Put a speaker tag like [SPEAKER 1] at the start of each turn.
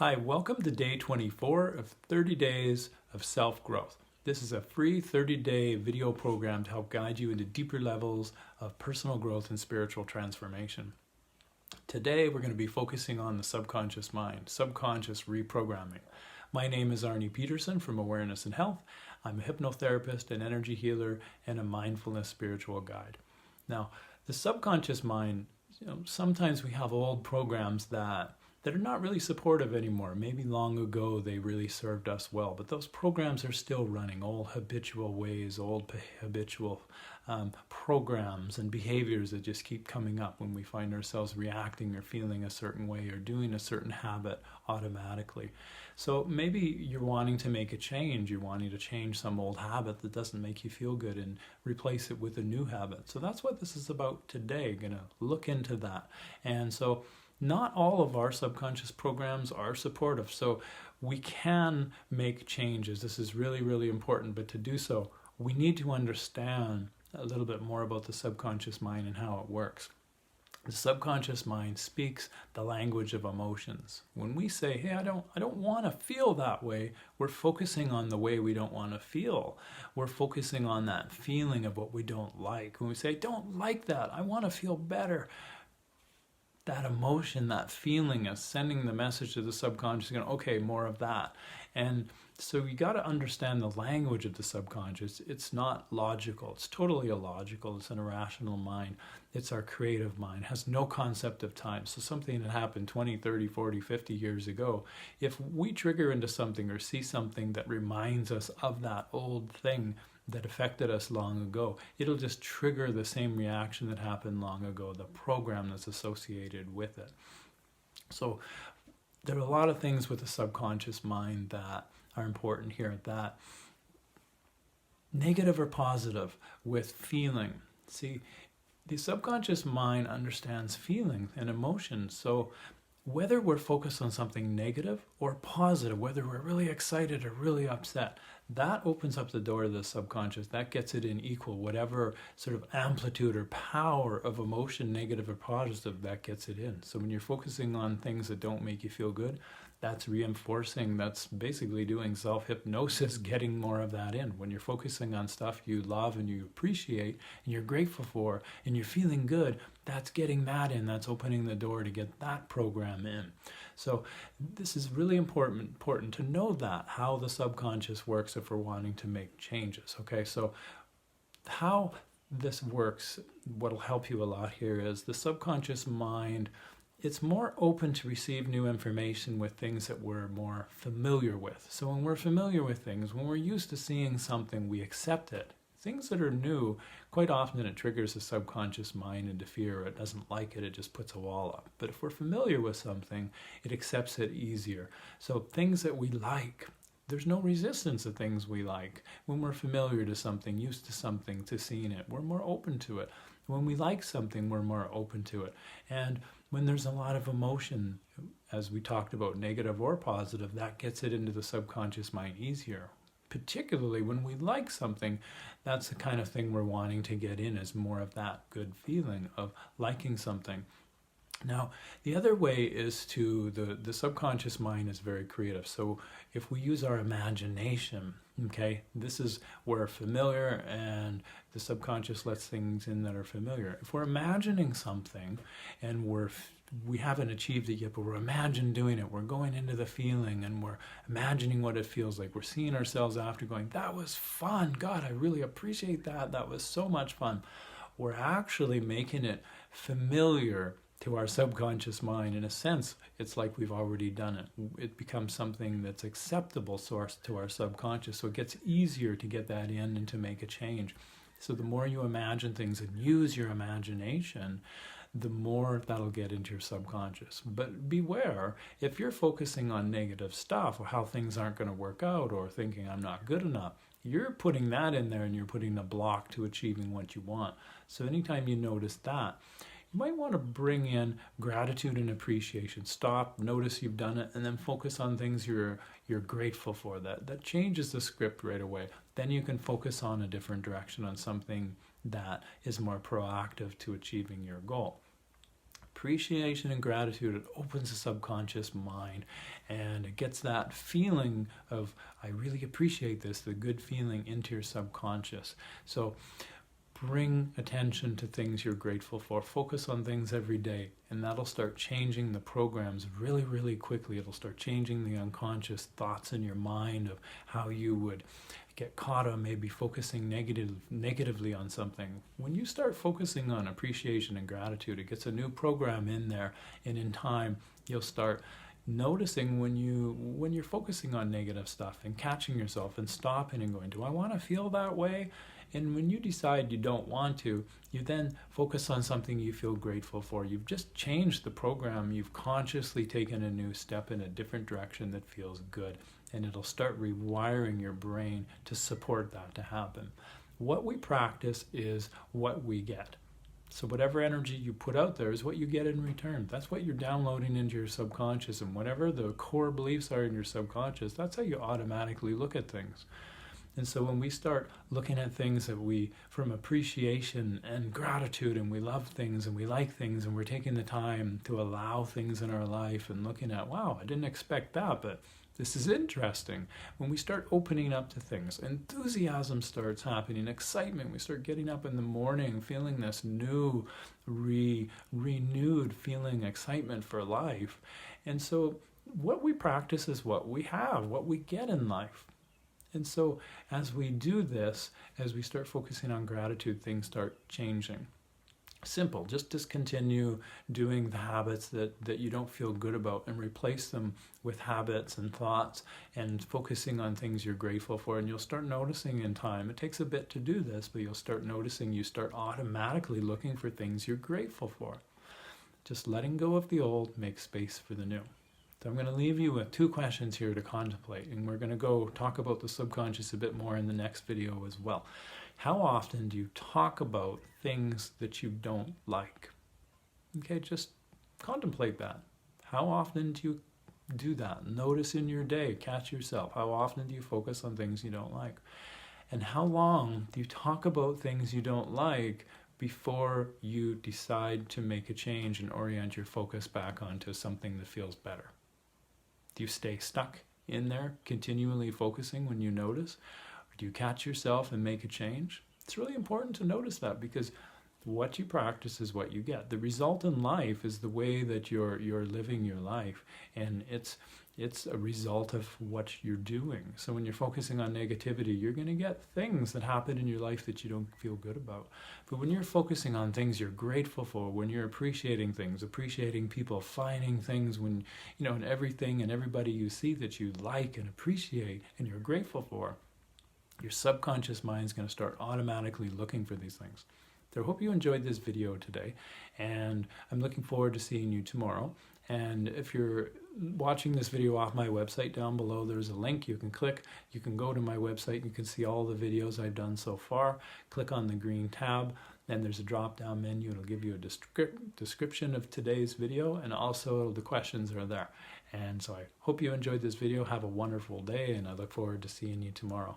[SPEAKER 1] Hi, welcome to day 24 of 30 days of self-growth. This is a free 30-day video program to help guide you into deeper levels of personal growth and spiritual transformation. Today, we're going to be focusing on the subconscious mind, subconscious reprogramming. My name is Arnie Peterson from Awareness and Health. I'm a hypnotherapist, an energy healer, and a mindfulness spiritual guide. Now, the subconscious mind, sometimes we have old programs that are not really supportive anymore. Maybe long ago they really served us well, but those programs are still running, old habitual ways, old habitual programs and behaviors that just keep coming up when we find ourselves reacting or feeling a certain way or doing a certain habit automatically. So maybe you're wanting to make a change, you're wanting to change some old habit that doesn't make you feel good and replace it with a new habit. So that's what this is about today, gonna look into that. And so not all of our subconscious programs are supportive, so we can make changes. This is really, really important, but to do so, we need to understand a little bit more about the subconscious mind and how it works. The subconscious mind speaks the language of emotions. When we say, hey, I don't want to feel that way, we're focusing on the way we don't want to feel. We're focusing on that feeling of what we don't like. When we say, don't like that, I want to feel better, that emotion, that feeling is sending the message to the subconscious, going, okay, more of that. And so you got to understand the language of the subconscious. It's not logical. It's totally illogical. It's an irrational mind. It's our creative mind. It has no concept of time. So something that happened 20, 30, 40, 50 years ago, if we trigger into something or see something that reminds us of that old thing that affected us long ago, it'll just trigger the same reaction that happened long ago, the program that's associated with it. So there are a lot of things with the subconscious mind that are important here. That negative or positive with feeling. See, the subconscious mind understands feeling and emotion. So whether we're focused on something negative or positive, whether we're really excited or really upset, that opens up the door to the subconscious. That gets it in equal, whatever sort of amplitude or power of emotion, negative or positive, that gets it in. So when you're focusing on things that don't make you feel good, that's reinforcing, that's basically doing self-hypnosis, getting more of that in. When you're focusing on stuff you love and you appreciate and you're grateful for and you're feeling good, that's getting that in. That's opening the door to get that program in. So this is really important to know that, how the subconscious works if we're wanting to make changes. Okay, so how this works, what'll help you a lot here is the subconscious mind, it's more open to receive new information with things that we're more familiar with. So when we're familiar with things, when we're used to seeing something, we accept it. Things that are new, quite often it triggers the subconscious mind into fear. It doesn't like it, it just puts a wall up. But if we're familiar with something, it accepts it easier. So things that we like, there's no resistance to things we like. When we're familiar to something, used to something, to seeing it, we're more open to it. When we like something, we're more open to it. And when there's a lot of emotion, as we talked about, negative or positive, that gets it into the subconscious mind easier. Particularly when we like something, that's the kind of thing we're wanting to get in, is more of that good feeling of liking something. Now, the other way is to, the subconscious mind is very creative. So if we use our imagination, okay, this is where familiar and the subconscious lets things in that are familiar. If we're imagining something and we haven't achieved it yet, but we're imagining doing it, we're going into the feeling and we're imagining what it feels like. We're seeing ourselves after going, that was fun. God, I really appreciate that. That was so much fun. We're actually making it familiar to our subconscious mind. In a sense, it's like we've already done it. It becomes something that's acceptable to our subconscious, so it gets easier to get that in and to make a change. So the more you imagine things and use your imagination, the more that'll get into your subconscious. But beware, if you're focusing on negative stuff or how things aren't going to work out or thinking I'm not good enough, you're putting that in there and you're putting a block to achieving what you want. So anytime you notice that, you might want to bring in gratitude and appreciation. Stop, notice you've done it, and then focus on things you're grateful for. That changes the script right away. Then you can focus on a different direction, on something that is more proactive to achieving your goal. appreciation and gratitude, it opens the subconscious mind, and it gets that feeling of, I really appreciate this, the good feeling, into your subconscious. So bring attention to things you're grateful for. Focus on things every day, and that'll start changing the programs really, really quickly. It'll start changing the unconscious thoughts in your mind of how you would get caught on maybe focusing negatively on something. When you start focusing on appreciation and gratitude, it gets a new program in there, and in time you'll start noticing when you're focusing on negative stuff and catching yourself and stopping and going, do I want to feel that way? And when you decide you don't want to, you then focus on something you feel grateful for. You've just changed the program. You've consciously taken a new step in a different direction that feels good. And it'll start rewiring your brain to support that to happen. What we practice is what we get. So whatever energy you put out there is what you get in return. That's what you're downloading into your subconscious. And whatever the core beliefs are in your subconscious, that's how you automatically look at things. And so when we start looking at things that from appreciation and gratitude, and we love things and we like things, and we're taking the time to allow things in our life and looking at, wow, I didn't expect that, but this is interesting. When we start opening up to things, enthusiasm starts happening, excitement. We start getting up in the morning feeling this new, renewed feeling, excitement for life. And so what we practice is what we have, what we get in life. And so as we do this, as we start focusing on gratitude, things start changing. Simple, just discontinue doing the habits that you don't feel good about, and replace them with habits and thoughts and focusing on things you're grateful for. And you'll start noticing in time, it takes a bit to do this, but you'll start noticing you start automatically looking for things you're grateful for. Just letting go of the old makes space for the new. So I'm going to leave you with 2 questions here to contemplate, and we're going to go talk about the subconscious a bit more in the next video as well. How often do you talk about things that you don't like? Okay, just contemplate that. How often do you do that? Notice in your day, catch yourself. How often do you focus on things you don't like? And how long do you talk about things you don't like before you decide to make a change and orient your focus back onto something that feels better? Do you stay stuck in there, continually focusing when you notice? Or do you catch yourself and make a change? It's really important to notice that, because what you practice is what you get. The result in life is the way that you're living your life, and it's a result of what you're doing. So when you're focusing on negativity, you're going to get things that happen in your life that you don't feel good about. But when you're focusing on things you're grateful for, when you're appreciating things, appreciating people, finding things when, in everything and everybody you see that you like and appreciate and you're grateful for, your subconscious mind is going to start automatically looking for these things. So I hope you enjoyed this video today, and I'm looking forward to seeing you tomorrow. And if you're watching this video off my website, down below there's a link you can click. You can go to my website, you can see all the videos I've done so far. Click on the green tab, then there's a drop-down menu. It'll give you a description of today's video, and also the questions are there. And so I hope you enjoyed this video. Have a wonderful day, and I look forward to seeing you tomorrow.